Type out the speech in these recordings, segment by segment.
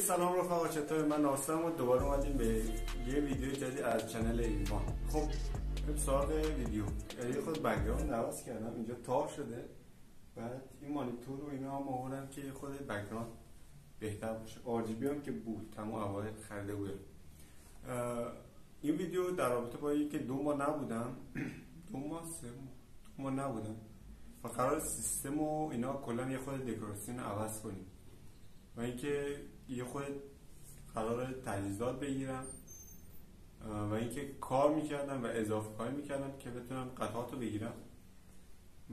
سلام رفقا، چطور؟ من ناصرم و دوباره اومدیم به یه ویدیو جدید از چنل ایوان. خب بریم سراغ ویدیو. یه خود بک‌گراند عوض کردم، اینجا تار شده. بعد این مانیتور و اینا هم آوردم که خود بک‌گراند بهتر باشه. RGB هم که بود تمام اوایل خریده بودم. این ویدیو در رابطه با اینکه 2 ماه نبودم 2 ماه نبودم و قرار سیستم و اینا کلا یه خود دکوراسیون عوض کنیم و اینکه یه خود قرار تجهیزات بگیرم و اینکه کار میکردم و اضافه کاری میکردم که بتونم قطعات رو بگیرم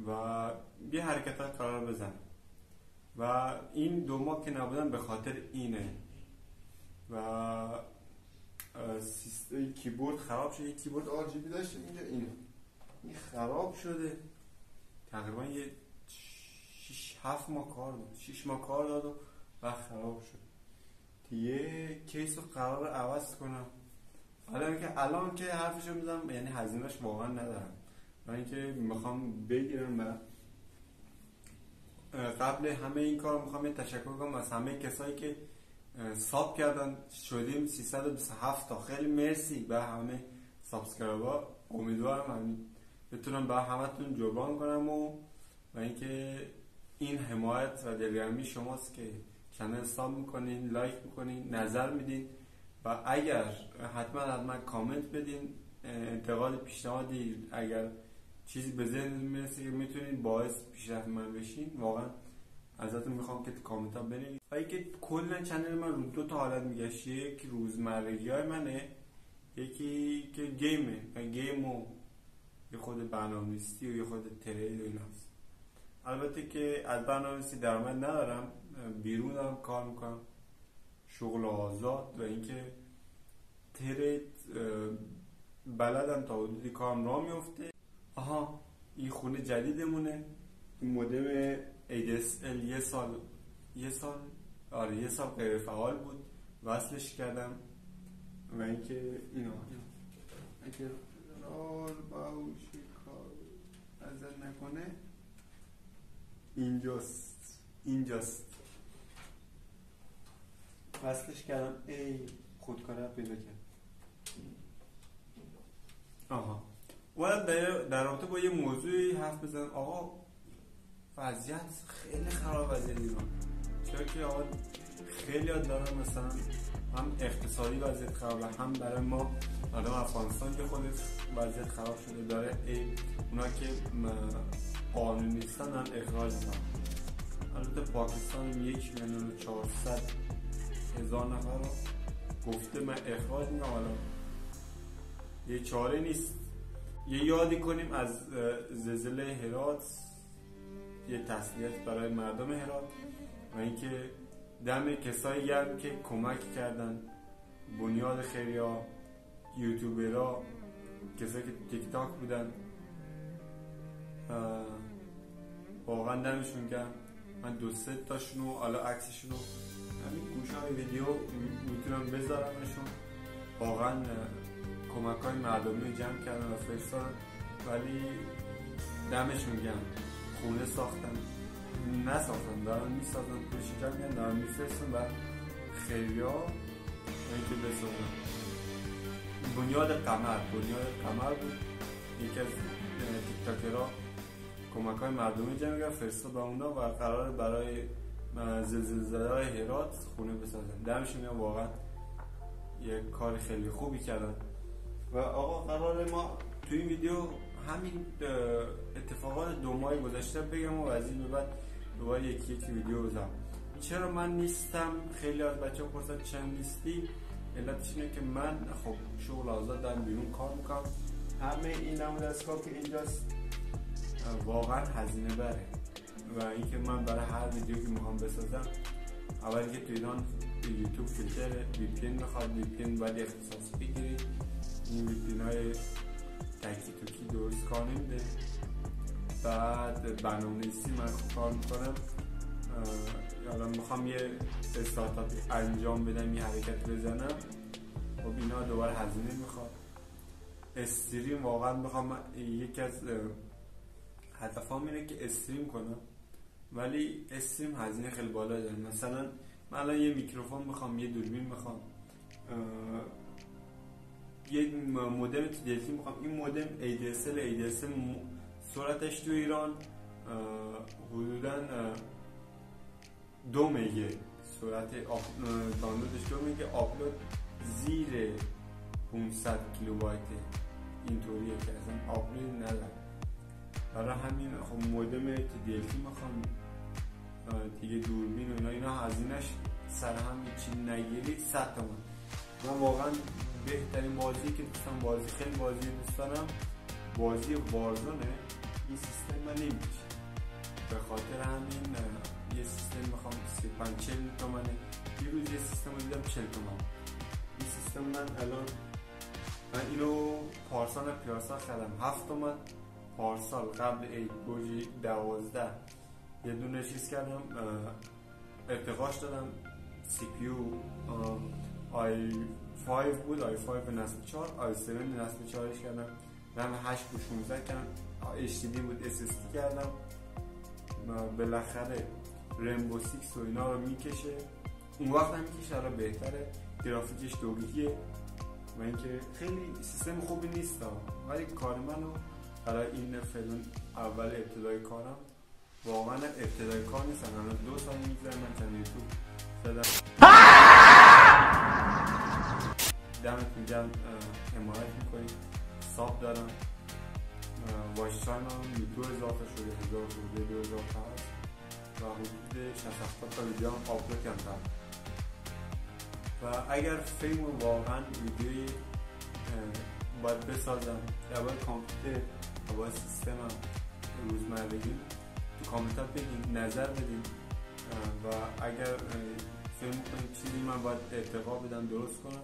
و یه حرکتات قرار بزنم و این 2 ماه که نبودم به خاطر اینه. و سیستم کیبورد خراب شده. کیبورد RGB داشته اینجا این خراب شده، تقریبا یه 6-7 ماه کار بود، 6 ماه کار داد و خراب شد. یه کیس رو قرار عوض کنم. الان که حرفشو میزنم یعنی هزینهش واقعا ندارم و اینکه میخوام بگیرم و قبل همه این کار میخوام یه تشکر کنم از همه کسایی که ساب کردن. شدیم 327 تا. خیلی مرسی به همه سابسکرایبر. امیدوارم بتونم به همتون جبران کنم و اینکه این حمایت و دلگرمی شماست که کانال ساب میکنین، لایک میکنین، نظر میدین و اگر حتما کامنت بدین، انتقاد، پیشنهادی، اگر چیزی به ذهنتون میرسه که میتونین باعث پیشرفت من بشین، واقعا ازتون میخوام که کامنت ها بنویسین. و اینکه کلا چنل من رو 2 تا حالت میگشت، یک روزمرگی های منه، یکی که گیم و یه خود برنامه‌نویسی و یه خود ترید و ایناست. البته که از برنامه‌نویسی درآمد ندارم، بیرون دارم کار میکنم، شغل آزاد. و اینکه ترید بلدم تا حدودی کارم راه میفته. این خونه جدیدمونه، این مودم ADSL یه سال غیر فعال بود، وصلش کردم. و اینکه اینا اگر رال باوشی کار ازت نکنه اینجاست وصلش کردم. خودکاره پیدا کرد. باید در رابطه با یه موضوعی حرف بزنم. آقا وضعیت خیلی خراب وضعیت ایران، چرا که آقا خیلی ها دارن مثلا هم اقتصادی وضعیت خرابه، هم برای ما آدم افغانستان که خود وضعیت خراب شده داره. اونا که قانونی نیستن هم اخراج میکنن. البته پاکستان 1,400,000 نفر رو گفته من اخراج میکنم. حالا یه چاره نیست. یه یادی کنیم از زلزله هرات، یه تسلیت برای مردم هرات و اینکه دم کسایی گرم که کمک کردن، بنیاد خیریا، یوتیوبرها، کسایی که تیک تاک بودن، واقعا دمشون گرم. من 2-3 تاشونو حالا عکسشونو همین گوشه‌های ویدیو میتونم بذارمشون. واقعا کمک های مردمی جمع کردن و فرستادن، ولی دمشون گرم. خونه نساختن، دارن میسازن، پولش جمع کردن، دارن میفرستن و خیریا اینکه بسازن. بنیاد قمر بود، یکی از تیک تاکرها کمک های مردمی جمع کرد، فرستاد به اونا و قرار برای زلزله زده‌های هرات خونه بسازن. دمشون گرم، واقعا یه کار خیلی خوبی کردن. و آقا قرار ما توی این ویدیو همین اتفاقات 2 ماه گذشته بگم و از این به بعد دوباره یکی ویدیو بزنم. چرا من نیستم؟ خیلی از بچه‌ها پرسیدن چرا نیستی؟ علتش اینه که من خب شغل آزاد دارم، بیرون کار میکنم. همه این نمود دستگاه که اینجاست واقعا هزینه بره و اینکه من برای هر ویدیو که میخوام بسازم، اولی که تو ایران یوتیوب فیلتر VPN میخواد، VPN باید اختصاص بگیری. این VPN های تکی توکی درست کار نمیده. بعد برنامه‌نویسی من کار میکنم، الان میخوام یه استارتاپی انجام بدم، یه حرکت بزنم، خب اینا دوباره هزینه میخواد. استریم واقعا میخوام، یکی از هدفم اینه که استریم کنم، ولی استریم هزینه خیلی بالا داره. مثلا من الان یه میکروفون میخوام، یه دوربین میخوام، یه مودم TDLT میخوام. این مودم ADSL سرعتش تو ایران حدوداً 2 مگه سرعت دانلودش 2 مگه، آپلود زیر 500 کیلوبایت. اینطوریه که اصلا آپلود نداره. برای همین خب مودم TDLT میخوام دیگه. دوربین و اینا هزینه‌اش سر هم چی نگیری 100 تومن. من واقعا بهترین بازی که دوستم خیلی بازی دوست دارم بازی وارزونه. این سیستم من نمیشه، به خاطر همین یه سیستم میخوام 35-40 تومنه. یه روز یه سیستم رو دیدم 40 تومن. این سیستم من اینو پارسال پیاسا خریدم 7 تومن. پارسال قبل عید گوجی 12 یه دونه چیز کردم، ارتقاش دادم. CPU i5 بود، i5 نسل 4، i7 نسل 4 کردم. رم 8/16 کردم، HDD بود SSD کردم. بالاخره رمبو 6 و اینا رو میکشه. اون وقت هم میکشه، الان بهتره. گرافیکش دوگیه و اینکه خیلی سیستم خوبی نیست ولی کار منو برای این فعلا اول ابتدای کارم، واقعا ابتدای کار نیستم. الان 2 سال میگذره من چند یوتیوب زدم. دمتون گرم حمایت میکنید. ساب دارم، واچ تایم هم 2000 تا شده، 1000 شده، 2000 تا هست و حدود 60-70 تا ویدیو هم آپلود کردم. و اگر فیلم واقعا ویدیوی باید بسازم در باید کامپیوتر و باید سیستمم روزمرگی تو کامنت ها بگین، نظر بدین و اگر فیلم کنید چیزی من باید ارتقا بدم درست کنم.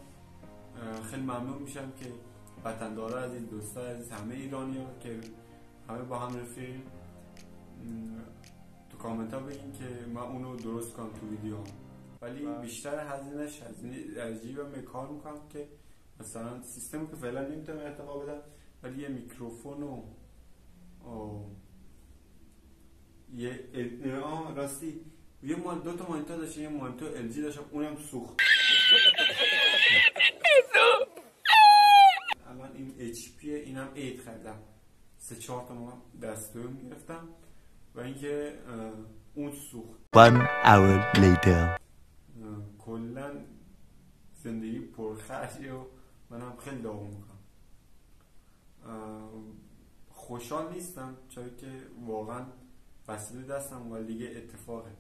خیلی ممنون میشم که وطندارا عزیز، دوستا عزیز، همه ایرانی ها که همه با هم رفیقیم تو کامنت ها بگین که من اونو درست کنم تو ویدیو هم. ولی بیشتر هزینه‌اش از جیبم کار میکنم که مثلا سیستمی که فعلا نمیتونم ارتقا بدم، ولی یه میکروفون و یه راستی یه 2 تا مانیتور داشتم، یه مانیتور LG داشتم اونم سوخت. الان این HP اینم 8 خریدم، 3-4 تا دستوم گرفتم و اینکه اون سوخت. 1 hour later. کلا زندگی پرخرجه و منم خیلی داغون میکنم. خوشحال نیستم چون که واقعا وسیله دستم و دیگه اتفاقه.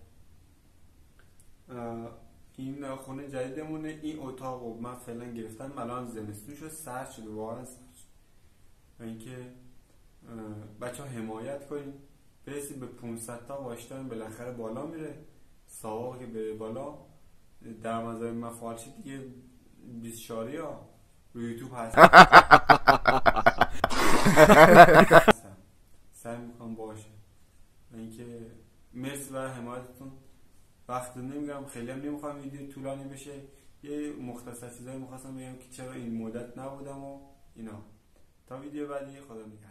این خونه جدیدمونه، این اتاق رو من فعلا گرفتم، الان زمستون شد، سرد شده، واقعا سرد شد. و اینکه بچه ها حمایت کنید، برسید به 500 تا واشتایم بالاخره بالا میره. ساواق که بره بالا در مزای من فعال شد دیگه 20 شاری ها رو یوتیوب هست. سعی میکنم باشه. و اینکه مرسی برای حمایتتون. وقت نمیگم، خیلی هم نمیخوام ویدیو طولانی بشه. یه مختصر چیزایی میخواستم بگم که چرا این مدت نبودم و اینا. تا ویدیو بعدی، خدا نگهدار.